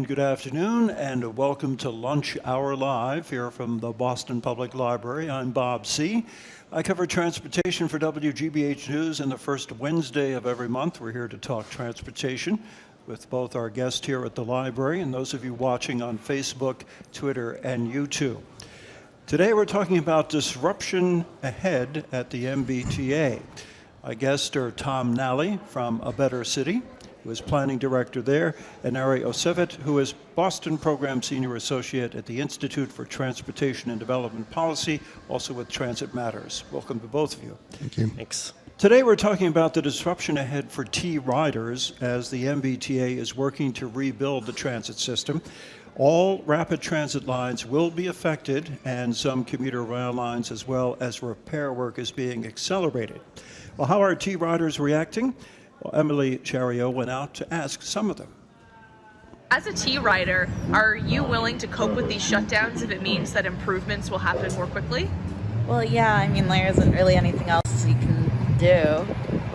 good afternoon, and welcome to Lunch Hour Live here from the Boston Public Library. I'm Bob Seay. I cover transportation for WGBH News, and the first Wednesday of every month we're here to talk transportation with both our guests here at the library and those of you watching on Facebook, Twitter, and YouTube. Today we're talking about disruption ahead at the MBTA. My guests are Tom Nally from A Better City, who is planning director there, and Ari Osevet, who is Boston Program Senior Associate at the Institute for Transportation and Development Policy, also with Transit Matters. Welcome to both of you. Thank you. Thanks. Today we're talking about the disruption ahead for T riders as the MBTA is working to rebuild the transit system. All rapid transit lines will be affected, and some commuter rail lines, as well as repair work, is being accelerated. Well, how are T riders reacting? Well, Emily Chariot went out to ask some of them. As a T rider, are you willing to cope with these shutdowns if it means that improvements will happen more quickly? Well, yeah, I mean, there isn't really anything else you can do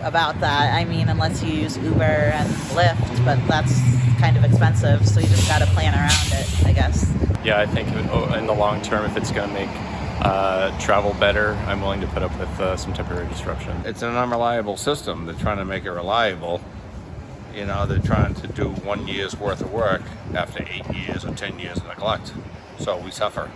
about that. I mean, unless you use Uber and Lyft, but that's kind of expensive, so you just got to plan around it, I guess. Yeah, I think in the long term, if it's going to make travel better, I'm willing to put up with some temporary disruption. It's an unreliable system. They're trying to make it reliable. You know, they're trying to do 1 year's worth of work after 8 years or 10 years of neglect. So we suffer.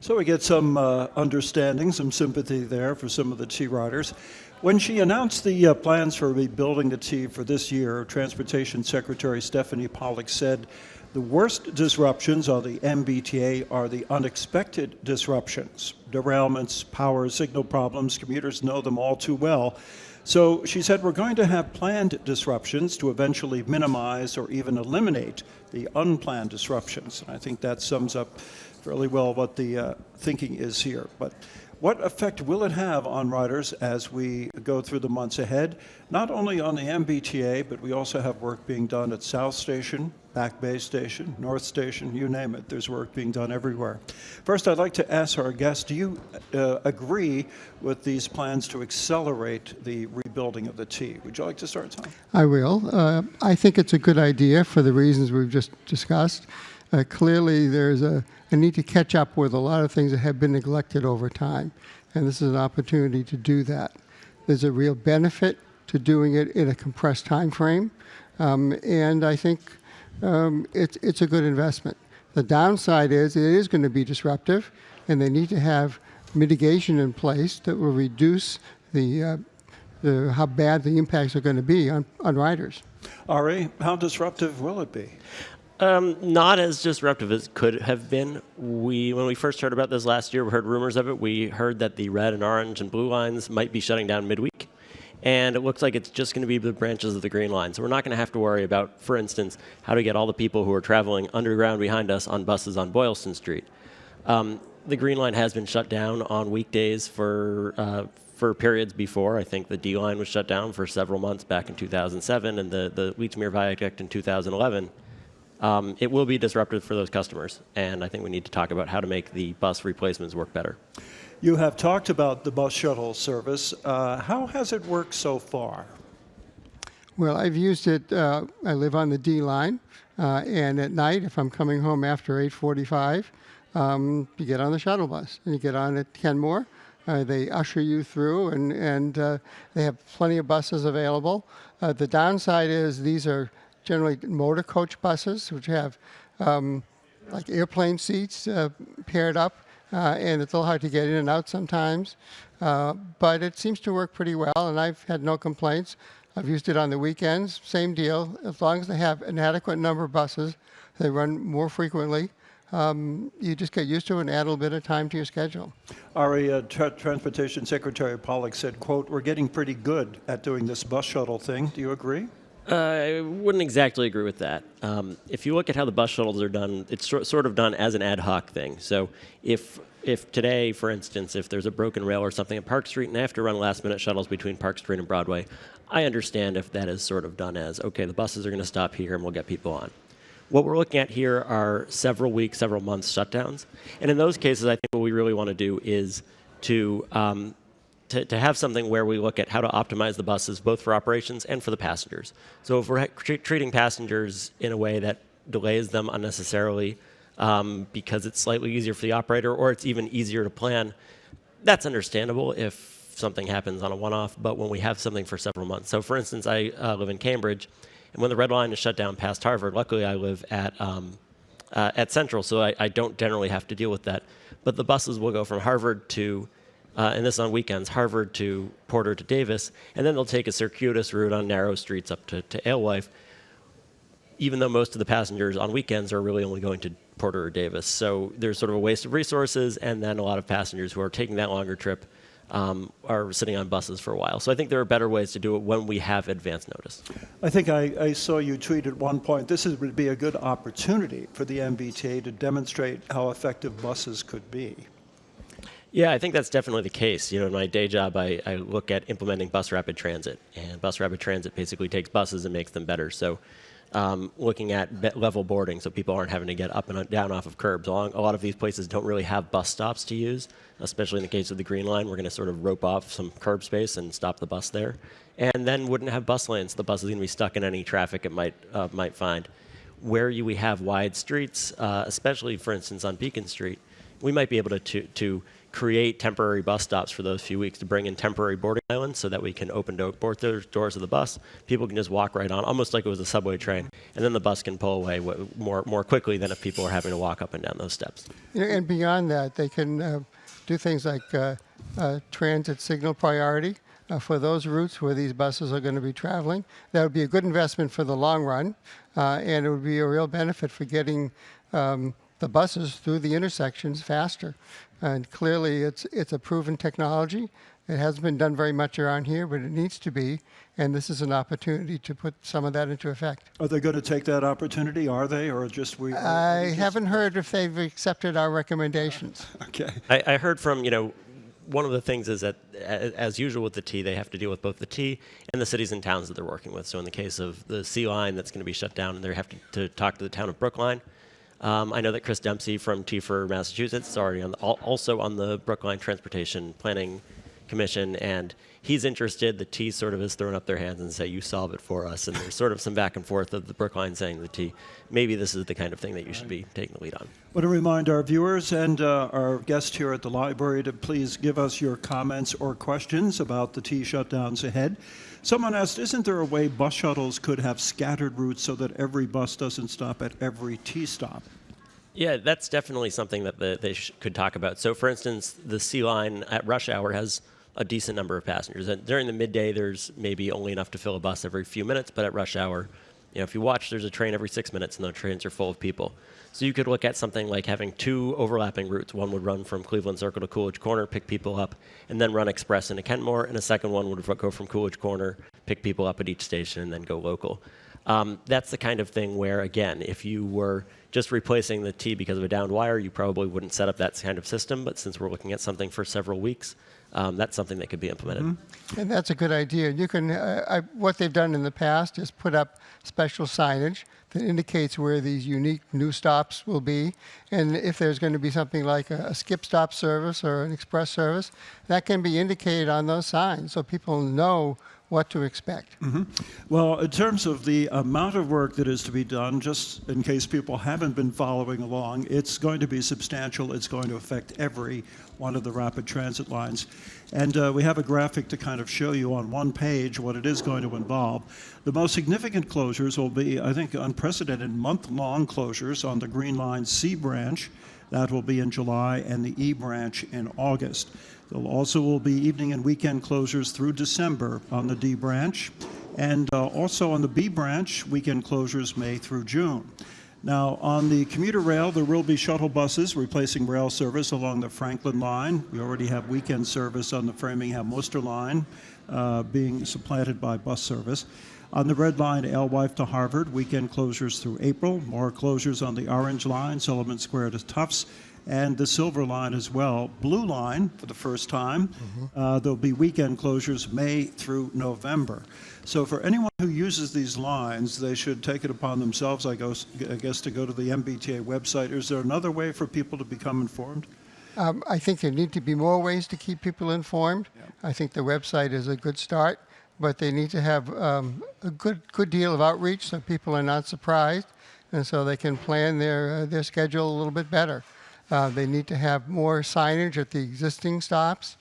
So we get some understanding, some sympathy there for some of the T riders. When she announced the plans for rebuilding the T for this year, Transportation Secretary Stephanie Pollack said, "The worst disruptions on the MBTA are the unexpected disruptions. Derailments, power, signal problems, commuters know them all too well." So she said, "We're going to have planned disruptions to eventually minimize or even eliminate the unplanned disruptions." And I think that sums up fairly well what the thinking is here. But what effect will it have on riders as we go through the months ahead? Not only on the MBTA, but we also have work being done at South Station, Back Bay Station, North Station, you name it. There's work being done everywhere. First, I'd like to ask our guest, do you agree with these plans to accelerate the rebuilding of the T? Would you like to start, Tom? I will. I think it's a good idea for the reasons we've just discussed. Clearly, there's a need to catch up with a lot of things that have been neglected over time, and this is an opportunity to do that. There's a real benefit to doing it in a compressed time frame, and I think it's a good investment. The downside is it is going to be disruptive, and they need to have mitigation in place that will reduce how bad the impacts are going to be on riders. Ari, how disruptive will it be? Not as disruptive as it could have been. When we first heard about this last year, we heard rumors of it. We heard that the red and orange and blue lines might be shutting down midweek. And it looks like it's just going to be the branches of the green line. So we're not going to have to worry about, for instance, how to get all the people who are traveling underground behind us on buses on Boylston Street. The green line has been shut down on weekdays for periods before. I think the D line was shut down for several months back in 2007 and the Leachmere Viaduct in 2011. It will be disruptive for those customers, and I think we need to talk about how to make the bus replacements work better. You have talked about the bus shuttle service. How has it worked so far? Well, I've used it. I live on the D line, and at night, if I'm coming home after 8:45, you get on the shuttle bus, and you get on at Kenmore. They usher you through, and they have plenty of buses available. The downside is these are generally motor coach buses, which have like airplane seats paired up, and it's a little hard to get in and out sometimes. But it seems to work pretty well, and I've had no complaints. I've used it on the weekends, same deal. As long as they have an adequate number of buses, they run more frequently. You just get used to it and add a little bit of time to your schedule. Ari, Transportation Secretary Pollack said, quote, "We're getting pretty good at doing this bus shuttle thing." Do you agree? I wouldn't exactly agree with that. If you look at how the bus shuttles are done, it's sort of done as an ad hoc thing. So if today, for instance, if there's a broken rail or something at Park Street and I have to run last-minute shuttles between Park Street and Broadway, I understand if that is sort of done as, okay, the buses are going to stop here and we'll get people on. What we're looking at here are several weeks, several months shutdowns. And in those cases, I think what we really want to do is to have something where we look at how to optimize the buses, both for operations and for the passengers. So if we're treating passengers in a way that delays them unnecessarily because it's slightly easier for the operator, or it's even easier to plan. That's understandable if something happens on a one-off, but when we have something for several months. So for instance, I live in Cambridge, and when the red line is shut down past Harvard, luckily I live at Central, so I don't generally have to deal with that. But the buses will go from Harvard to, and this on weekends, Harvard to Porter to Davis, and then they'll take a circuitous route on narrow streets up to Alewife, even though most of the passengers on weekends are really only going to Porter or Davis. So there's sort of a waste of resources, and then a lot of passengers who are taking that longer trip are sitting on buses for a while. So I think there are better ways to do it when we have advance notice. I think I saw you tweet at one point, would be a good opportunity for the MBTA to demonstrate how effective buses could be. Yeah, I think that's definitely the case. In my day job, I look at implementing bus rapid transit, and bus rapid transit basically takes buses and makes them better. So looking at level boarding, so people aren't having to get up and down off of curbs. A lot of these places don't really have bus stops to use, especially in the case of the Green Line. We're going to sort of rope off some curb space and stop the bus there, and then wouldn't have bus lanes. The bus is going to be stuck in any traffic it might find. Where we have wide streets, especially, for instance, on Beacon Street, we might be able to create temporary bus stops for those few weeks to bring in temporary boarding islands so that we can open both those doors of the bus. People can just walk right on, almost like it was a subway train, and then the bus can pull away more quickly than if people are having to walk up and down those steps. And beyond that, they can do things like transit signal priority for those routes where these buses are going to be traveling. That would be a good investment for the long run, and it would be a real benefit for getting the buses through the intersections faster. And clearly, it's a proven technology. It hasn't been done very much around here, but it needs to be. And this is an opportunity to put some of that into effect. Are they going to take that opportunity? Are they, or just we? I haven't heard if they've accepted our recommendations. Okay. I heard from, one of the things is that, as usual with the T, they have to deal with both the T and the cities and towns that they're working with. So in the case of the Seay line that's going to be shut down, and they have to talk to the town of Brookline. I know that Chris Dempsey from T for Massachusetts is already also on the Brookline Transportation Planning Commission, and he's interested. The T sort of has thrown up their hands and say, you solve it for us. And there's sort of some back and forth of the Brookline saying to the T, maybe this is the kind of thing that you should be taking the lead on. I want to remind our viewers and our guests here at the library to please give us your comments or questions about the T shutdowns ahead. Someone asked, isn't there a way bus shuttles could have scattered routes so that every bus doesn't stop at every T stop? Yeah, that's definitely something that they could talk about. So, for instance, the Seay line at rush hour has a decent number of passengers. And during the midday, there's maybe only enough to fill a bus every few minutes, but at rush hour, if you watch, there's a train every 6 minutes, and those trains are full of people. So you could look at something like having two overlapping routes. One would run from Cleveland Circle to Coolidge Corner, pick people up, and then run express into Kenmore, and a second one would go from Coolidge Corner, pick people up at each station, and then go local. That's the kind of thing where, again, if you were just replacing the T because of a downed wire, you probably wouldn't set up that kind of system. But since we're looking at something for several weeks, that's something that could be implemented. Mm-hmm. And that's a good idea. You can, what they've done in the past is put up special signage that indicates where these unique new stops will be. And if there's going to be something like a skip stop service or an express service, that can be indicated on those signs so people know what to expect. Mm-hmm. Well, in terms of the amount of work that is to be done, just in case people haven't been following along, it's going to be substantial. It's going to affect every one of the rapid transit lines. And we have a graphic to kind of show you on one page what it is going to involve. The most significant closures will be, I think, unprecedented month-long closures on the Green Line C branch. That will be in July, and the E branch in August. There also will be evening and weekend closures through December on the D branch, and also on the B branch, weekend closures May through June. Now, on the commuter rail, there will be shuttle buses replacing rail service along the Franklin line. We already have weekend service on the Framingham-Worcester line being supplanted by bus service. On the Red Line, Alewife to Harvard, weekend closures through April. More closures on the Orange Line, Sullivan Square to Tufts, and the Silver Line as well. Blue Line, for the first time, there'll be weekend closures May through November. So for anyone who uses these lines, they should take it upon themselves, I guess, to go to the MBTA website. Is there another way for people to become informed? I think there need to be more ways to keep people informed. Yeah. I think the website is a good start, but they need to have a good deal of outreach so people are not surprised. and so they can plan their schedule a little bit better. They need to have more signage at the existing stops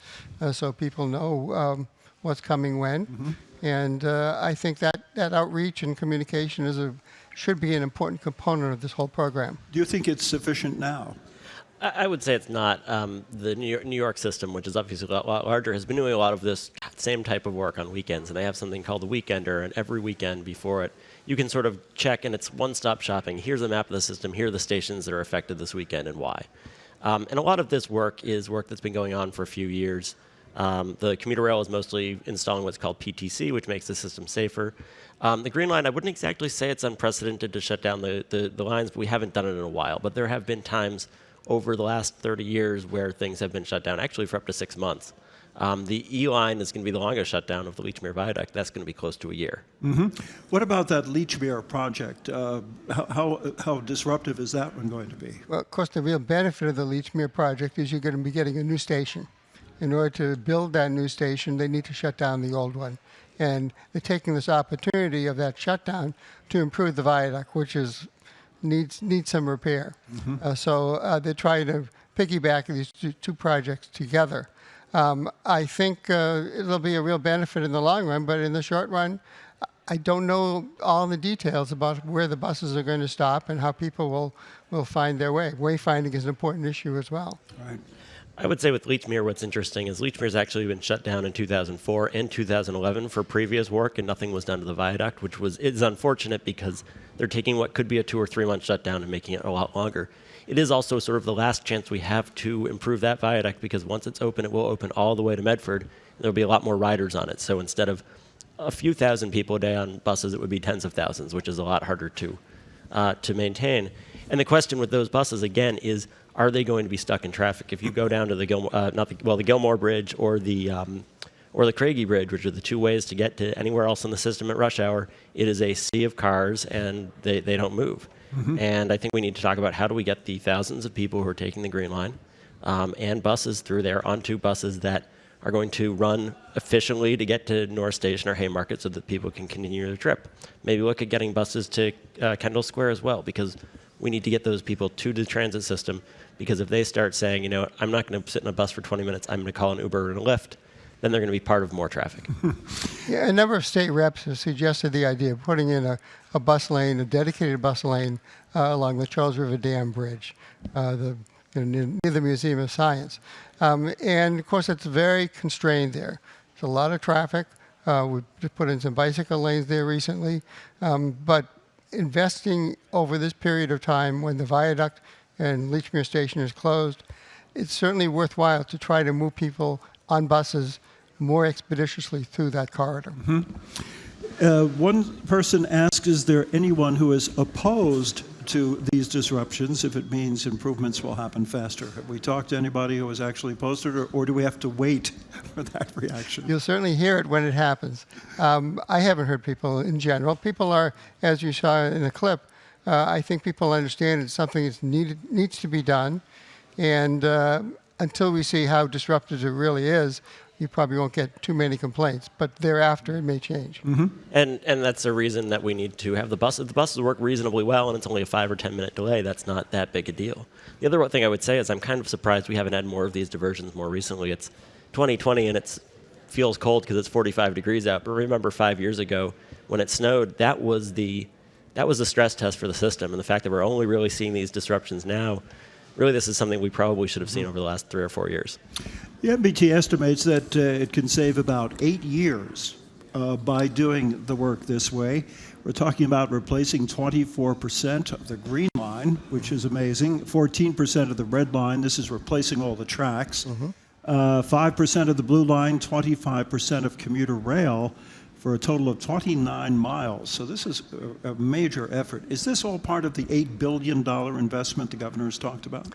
so people know what's coming when. And I think that outreach and communication should be an important component of this whole program. Do you think it's sufficient now? I would say it's not. The New York system, which is obviously a lot larger, has been doing a lot of this same type of work on weekends, and they have something called the Weekender, and every weekend before it, you can sort of check, and it's one-stop shopping. Here's a map of the system. Here are the stations that are affected this weekend and why. And a lot of this work is work that's been going on for a few years. The commuter rail is mostly installing what's called PTC, which makes the system safer. The Green Line, I wouldn't exactly say it's unprecedented to shut down the lines, but we haven't done it in a while. But there have been times over the last 30 years where things have been shut down, actually for up to 6 months. The E-line is going to be the longest shutdown of the Leechmere Viaduct. That's going to be close to a year. What about that Leechmere project? How disruptive is that one going to be? Well, of course, the real benefit of the Leechmere project is you're going to be getting a new station. In order to build that new station, they need to shut down the old one. And they're taking this opportunity of that shutdown to improve the viaduct, which needs some repair. So they're trying to piggyback these two projects together. I think it'll be a real benefit in the long run, but in the short run, I don't know all the details about where the buses are going to stop and how people will find their way. Wayfinding is an important issue as well. Right. I would say with Leechmere, what's interesting is Leechmere's actually been shut down in 2004 and 2011 for previous work, and nothing was done to the viaduct, which is unfortunate because they're taking what could be a 2 or 3 month shutdown and making it a lot longer. It is also sort of the last chance we have to improve that viaduct because once it's open, it will open all the way to Medford. There'll be a lot more riders on it. So instead of a few thousand people a day on buses, it would be tens of thousands, which is a lot harder to maintain. And the question with those buses, again, is are they going to be stuck in traffic? If you go down to the Gilmore Bridge or the Craigie Bridge, which are the two ways to get to anywhere else in the system at rush hour, it is a sea of cars and they don't move. And I think we need to talk about how do we get the thousands of people who are taking the Green Line and buses through there onto buses that are going to run efficiently to get to North Station or Haymarket so that people can continue their trip. Maybe look at getting buses to Kendall Square as well, because we need to get those people to the transit system, because if they start saying, you know, I'm not going to sit in a bus for 20 minutes, I'm going to call an Uber and a Lyft, then they're going to be part of more traffic. Yeah, a number of state reps have suggested the idea of putting in a bus lane, a dedicated bus lane along the Charles River Dam Bridge, near the Museum of Science. And of course, it's very constrained there. There's a lot of traffic. We've just put in some bicycle lanes there recently. But investing over this period of time when the viaduct and Leechmere Station is closed, it's certainly worthwhile to try to move people on buses more expeditiously through that corridor. One person asked, is there anyone who is opposed to these disruptions if it means improvements will happen faster? Have we talked to anybody who is actually opposed to it, or do we have to wait for that reaction? You'll certainly hear it when it happens. I haven't heard people in general. People are, as you saw in the clip, I think people understand it's something that needs to be done. And until we see how disruptive it really is, you probably won't get too many complaints. But thereafter, it may change. And that's a reason that we need to have the buses. The buses work reasonably well, and it's only a 5 or 10 minute delay. That's not that big a deal. The other thing I would say is I'm kind of surprised we haven't had more of these diversions more recently. It's 2020, and it feels cold because it's 45 degrees out. But remember 5 years ago when it snowed, that was the stress test for the system. And the fact that we're only really seeing these disruptions now, really this is something we probably should have seen over the last 3 or 4 years. The MBTA estimates that it can save about 8 years by doing the work this way. We're talking about replacing 24% of the Green Line, which is amazing, 14% of the Red Line. This is replacing all the tracks. 5% of the Blue Line, 25% of commuter rail, for a total of 29 miles. So this is a major effort. Is this all part of the $8 billion investment the governor has talked about?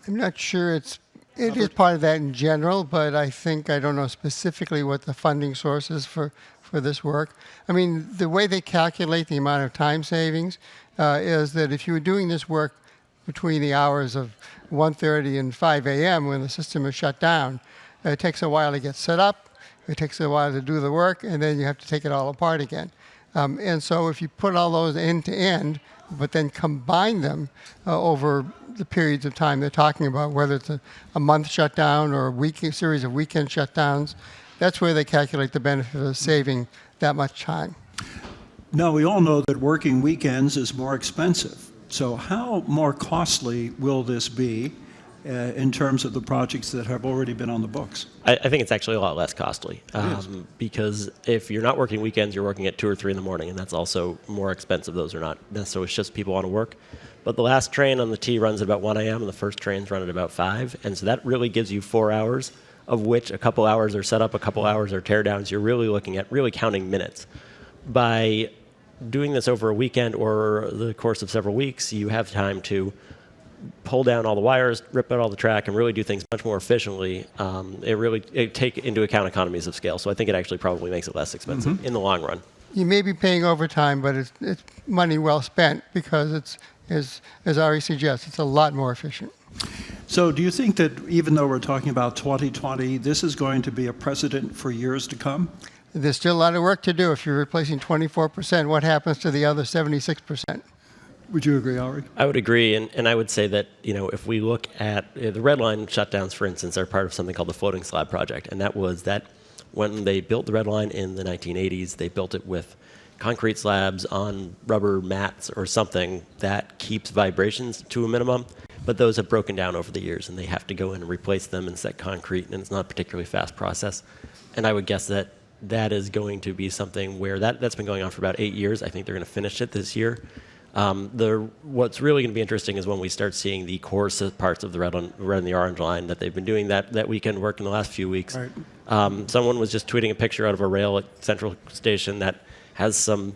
I'm not sure it is part of that in general, but I don't know specifically what the funding source is for this work. I mean, the way they calculate the amount of time savings is that if you were doing this work between the hours of 1:30 and 5 a.m. when the system is shut down, it takes a while to get set up. It takes a while to do the work, and then you have to take it all apart again. And so if you put all those end to end, but then combine them over the periods of time they're talking about, whether it's a month shutdown or a series of weekend shutdowns, that's where they calculate the benefit of saving that much time. Now, we all know that working weekends is more expensive. So how more costly will this be in terms of the projects that have already been on the books? I think it's actually a lot less costly because if you're not working weekends, you're working at 2 or 3 in the morning, and that's also more expensive. Those are not necessarily shifts people want to work. But the last train on the T runs at about 1 a.m. and the first trains run at about 5, and so that really gives you 4 hours, of which a couple hours are setup, a couple hours are teardowns. You're really looking at counting minutes. By doing this over a weekend or the course of several weeks, you have time to pull down all the wires, rip out all the track, and really do things much more efficiently. It take into account economies of scale. So I think it actually probably makes it less expensive in the long run. You may be paying overtime, but it's money well spent because it's, as Ari suggests, it's a lot more efficient. So do you think that even though we're talking about 2020, this is going to be a precedent for years to come? There's still a lot of work to do. If you're replacing 24%, what happens to the other 76%? Would you agree, Ari? I would agree, and I would say that if we look at the red line shutdowns, for instance, are part of something called the floating slab project, and that was that when they built the red line in the 1980s, they built it with concrete slabs on rubber mats or something that keeps vibrations to a minimum, but those have broken down over the years, and they have to go in and replace them and set concrete, and it's not a particularly fast process. And I would guess that is going to be something where that's been going on for about 8 years. I think they're going to finish it this year. What's really going to be interesting is when we start seeing the coarse parts of the red and the orange line that they've been doing that weekend work in the last few weeks. Right. Someone was just tweeting a picture out of a rail at Central Station that has some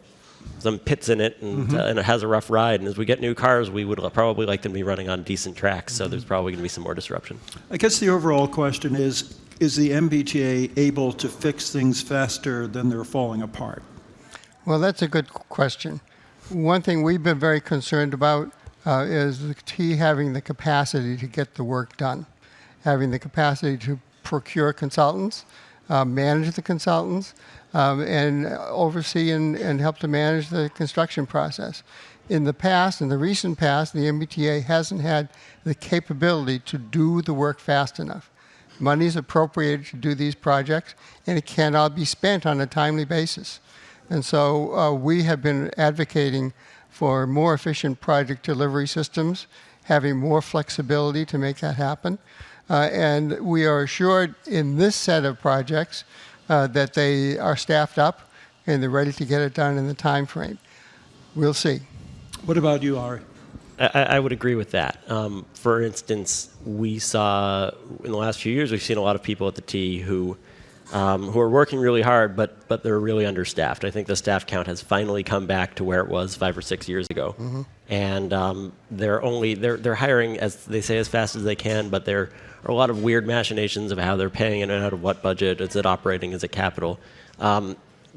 pits in it and it has a rough ride. And as we get new cars, we would probably like them to be running on decent tracks. So there's probably going to be some more disruption. I guess the overall question is the MBTA able to fix things faster than they're falling apart? Well, that's a good question. One thing we've been very concerned about is the T having the capacity to get the work done, having the capacity to procure consultants, manage the consultants, and oversee and help to manage the construction process. In the recent past, the MBTA hasn't had the capability to do the work fast enough. Money is appropriated to do these projects, and it cannot be spent on a timely basis. And so we have been advocating for more efficient project delivery systems, having more flexibility to make that happen. And we are assured in this set of projects that they are staffed up and they're ready to get it done in the time frame. We'll see. What about you, Ari? I would agree with that. For instance, we saw in the last few years, we've seen a lot of people at the T who are working really hard, but they're really understaffed. I think the staff count has finally come back to where it was 5 or 6 years ago, and they're hiring, as they say, as fast as they can. But there are a lot of weird machinations of how they're paying it and out of what budget. Is it operating? Is it capital?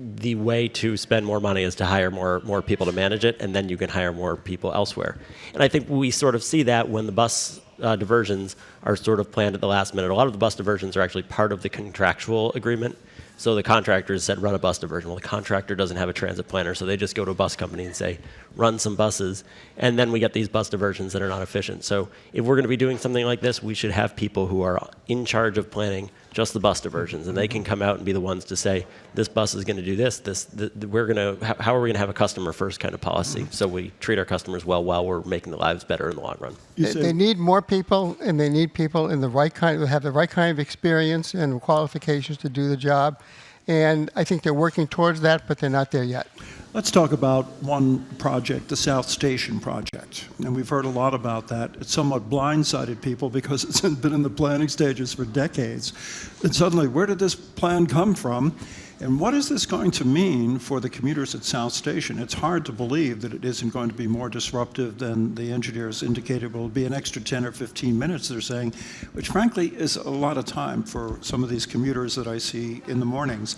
The way to spend more money is to hire more people to manage it, and then you can hire more people elsewhere. And I think we sort of see that when the bus diversions are sort of planned at the last minute. A lot of the bus diversions are actually part of the contractual agreement. So the contractors said, run a bus diversion. Well, the contractor doesn't have a transit planner, so they just go to a bus company and say, run some buses. And then we get these bus diversions that are not efficient. So if we're going to be doing something like this, we should have people who are in charge of planning just the bus diversions, and they can come out and be the ones to say, this bus is going to do this. How are we going to have a customer first kind of policy? So we treat our customers well while we're making their lives better in the long run. They need more people, and they need people in the right kind, who have the right kind of experience and qualifications to do the job. And I think they're working towards that, but they're not there yet. Let's talk about one project, the South Station project. And we've heard a lot about that. It somewhat blindsided people because it's been in the planning stages for decades. And suddenly, where did this plan come from? And what is this going to mean for the commuters at South Station? It's hard to believe that it isn't going to be more disruptive than the engineers indicated. Will be an extra 10 or 15 minutes, they're saying, which frankly is a lot of time for some of these commuters that I see in the mornings.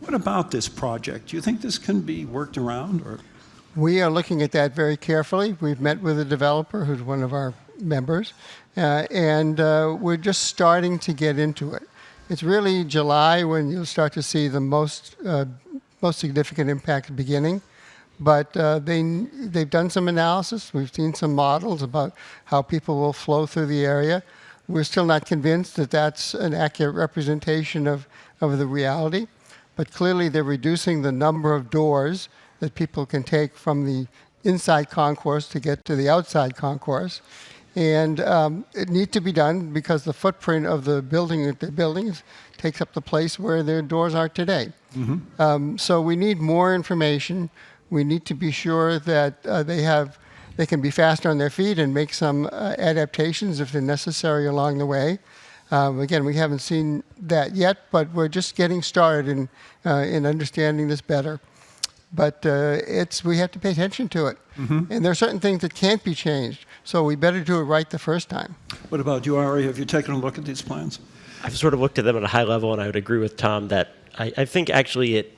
What about this project? Do you think this can be worked around? Or? We are looking at that very carefully. We've met with a developer who's one of our members, and we're just starting to get into it. It's really July when you'll start to see the most significant impact beginning. but they've done some analysis. We've seen some models about how people will flow through the area. We're still not convinced that that's an accurate representation of the reality, but clearly they're reducing the number of doors that people can take from the inside concourse to get to the outside concourse. And it needs to be done because the footprint of the building that they're building takes up the place where their doors are today. So we need more information. We need to be sure that they can be faster on their feet and make some adaptations if they're necessary along the way. Again, we haven't seen that yet, but we're just getting started in understanding this better. But we have to pay attention to it. And there are certain things that can't be changed, so we better do it right the first time. What about you, Ari? Have you taken a look at these plans? I've sort of looked at them at a high level, and I would agree with Tom that I think actually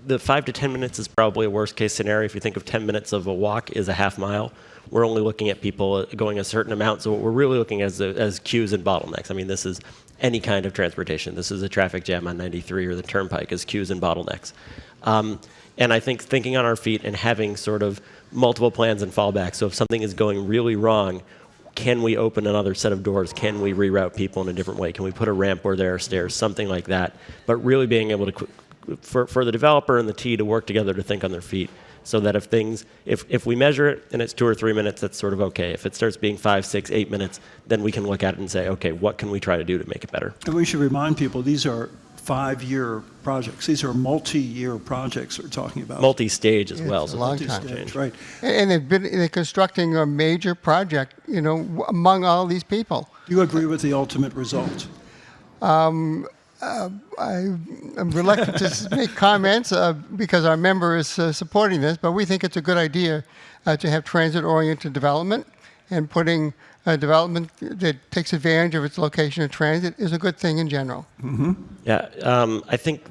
the 5 to 10 minutes is probably a worst case scenario. If you think of 10 minutes of a walk is a half mile, we're only looking at people going a certain amount. So what we're really looking at as queues and bottlenecks. I mean, this is any kind of transportation. This is a traffic jam on 93 or the Turnpike as queues and bottlenecks. And I think thinking on our feet and having sort of multiple plans and fallbacks. So if something is going really wrong, can we open another set of doors? Can we reroute people in a different way? Can we put a ramp where there are stairs? Something like that. But really being able to, for the developer and the T to work together to think on their feet, so that if we measure it and it's 2 or 3 minutes, that's sort of okay. If it starts being 5, 6, 8 minutes, then we can look at it and say, okay, what can we try to do to make it better? And we should remind people these are 5-year projects. These are multi-year projects we're talking about. Multi-stage as well. It's a long time. Multi-stage, right. And they're constructing a major project, among all these people. Do you agree with the ultimate result? I'm reluctant to make comments because our member is supporting this, but we think it's a good idea to have transit-oriented development, and putting a development that takes advantage of its location of transit is a good thing in general. Yeah, I think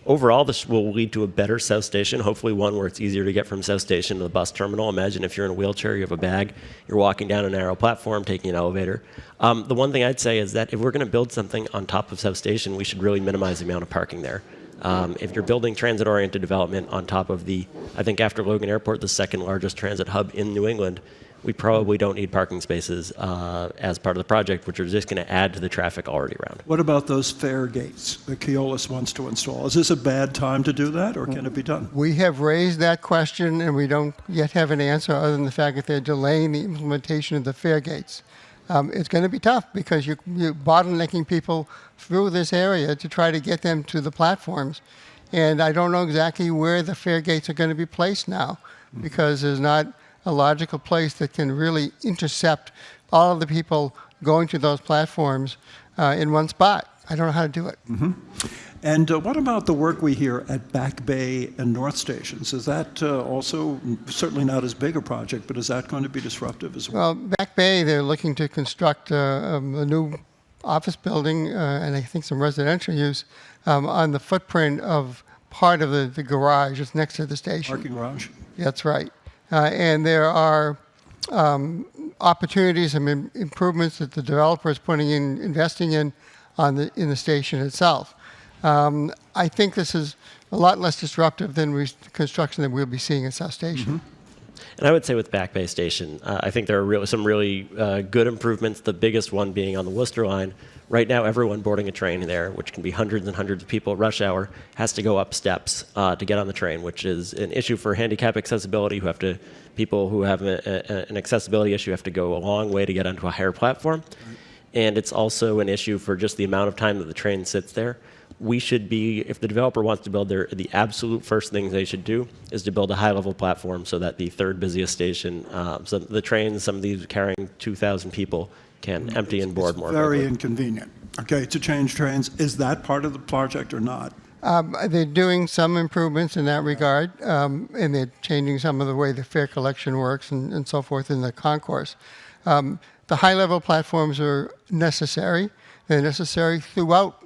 overall this will lead to a better South Station, hopefully one where it's easier to get from South Station to the bus terminal. Imagine if you're in a wheelchair, you have a bag, you're walking down a narrow platform, taking an elevator. The one thing I'd say is that if we're going to build something on top of South Station, we should really minimize the amount of parking there. If you're building transit-oriented development on top of I think after Logan Airport, the second largest transit hub in New England, we probably don't need parking spaces as part of the project, which are just going to add to the traffic already around. What about those fare gates that Keolis wants to install? Is this a bad time to do that, or can it be done? We have raised that question, and we don't yet have an answer other than the fact that they're delaying the implementation of the fare gates. It's going to be tough because you're bottlenecking people through this area to try to get them to the platforms. And I don't know exactly where the fare gates are going to be placed now, because there's not a logical place that can really intercept all of the people going to those platforms in one spot. I don't know how to do it. And what about the work we hear at Back Bay and North Stations? Is that also certainly not as big a project, but is that going to be disruptive as well? Well, Back Bay, they're looking to construct a new office building and I think some residential use on the footprint of part of the garage just next to the station. Parking garage? That's right. And there are opportunities and improvements that the developer is investing in the station itself. I think this is a lot less disruptive than construction that we'll be seeing at South Station. And I would say with Back Bay Station, I think there are some really good improvements, the biggest one being on the Worcester line. Right now, everyone boarding a train there, which can be hundreds and hundreds of people at rush hour, has to go up steps to get on the train, which is an issue for handicap accessibility. People who have an accessibility issue have to go a long way to get onto a higher platform. And it's also an issue for just the amount of time that the train sits there. We should be, if the developer wants to build the absolute first thing they should do is to build a high-level platform so that the third busiest station, so the trains, some of these carrying 2,000 people, can empty and board more. Very inconvenient. Okay, to change trains. Is that part of the project or not? They're doing some improvements in that regard, and they're changing some of the way the fare collection works and so forth in the concourse. The high-level platforms are necessary. They're necessary throughout.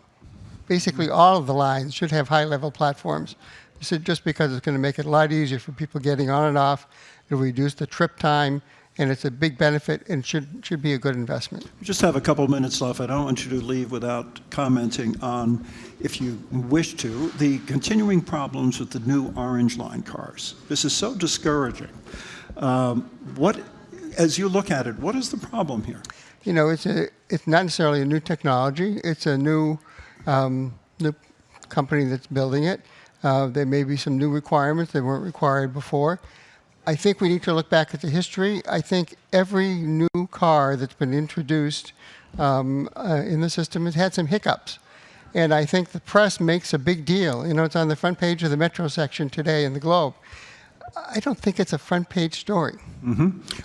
Basically, all of the lines should have high-level platforms. So just because it's going to make it a lot easier for people getting on and off, it'll reduce the trip time, and it's a big benefit and should be a good investment. We just have a couple minutes left. I don't want you to leave without commenting on, if you wish to, the continuing problems with the new Orange Line cars. This is so discouraging. As you look at it, what is the problem here? You know, it's not necessarily a new technology. It's a new company that's building it. There may be some new requirements that weren't required before. I think we need to look back at the history. I think every new car that's been introduced in the system has had some hiccups. And I think the press makes a big deal. You know, it's on the front page of the Metro section today in the Globe. I don't think it's a front page story.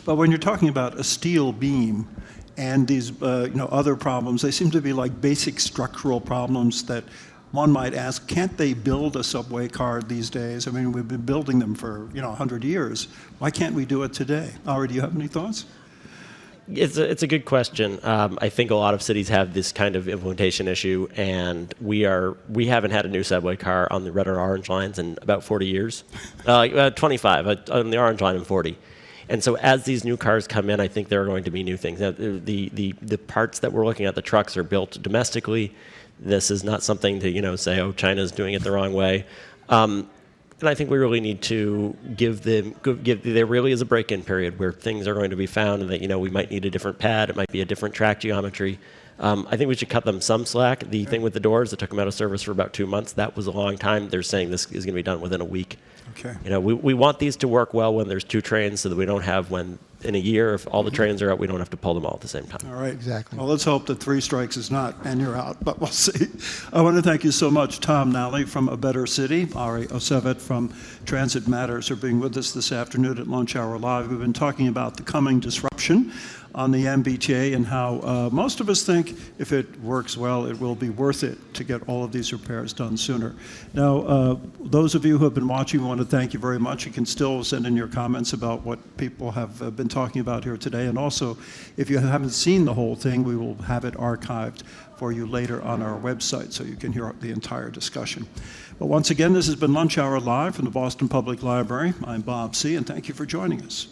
But when you're talking about a steel beam and these other problems, they seem to be like basic structural problems that one might ask, can't they build a subway car these days? I mean, we've been building them for 100 years. Why can't we do it today? Ari, do you have any thoughts? It's a good question. I think a lot of cities have this kind of implementation issue, and we haven't had a new subway car on the red or orange lines in about 40 years. 25 on the orange line in 40. And so as these new cars come in, I think there are going to be new things. Now, the parts that we're looking at, the trucks, are built domestically. This is not something to say, oh, China's doing it the wrong way. And I think we really need to there really is a break-in period where things are going to be found and that, we might need a different pad, it might be a different track geometry. I think we should cut them some slack. The thing with the doors, it took them out of service for about 2 months. That was a long time. They're saying this is going to be done within a week. Okay. We want these to work well when there's 2 trains so that we don't have when in a year, if all the trains are out, we don't have to pull them all at the same time. All right. Exactly. Well, let's hope that 3 strikes is not, and you're out, but we'll see. I want to thank you so much, Tom Nally from A Better City, Ari Osevet from Transit Matters for being with us this afternoon at Lunch Hour Live. We've been talking about the coming disruption on the MBTA and how most of us think if it works well, it will be worth it to get all of these repairs done sooner. Now, those of you who have been watching, we want to thank you very much. You can still send in your comments about what people have been talking about here today. And also, if you haven't seen the whole thing, we will have it archived for you later on our website so you can hear the entire discussion. But once again, this has been Lunch Hour Live from the Boston Public Library. I'm Bob Seay, and thank you for joining us.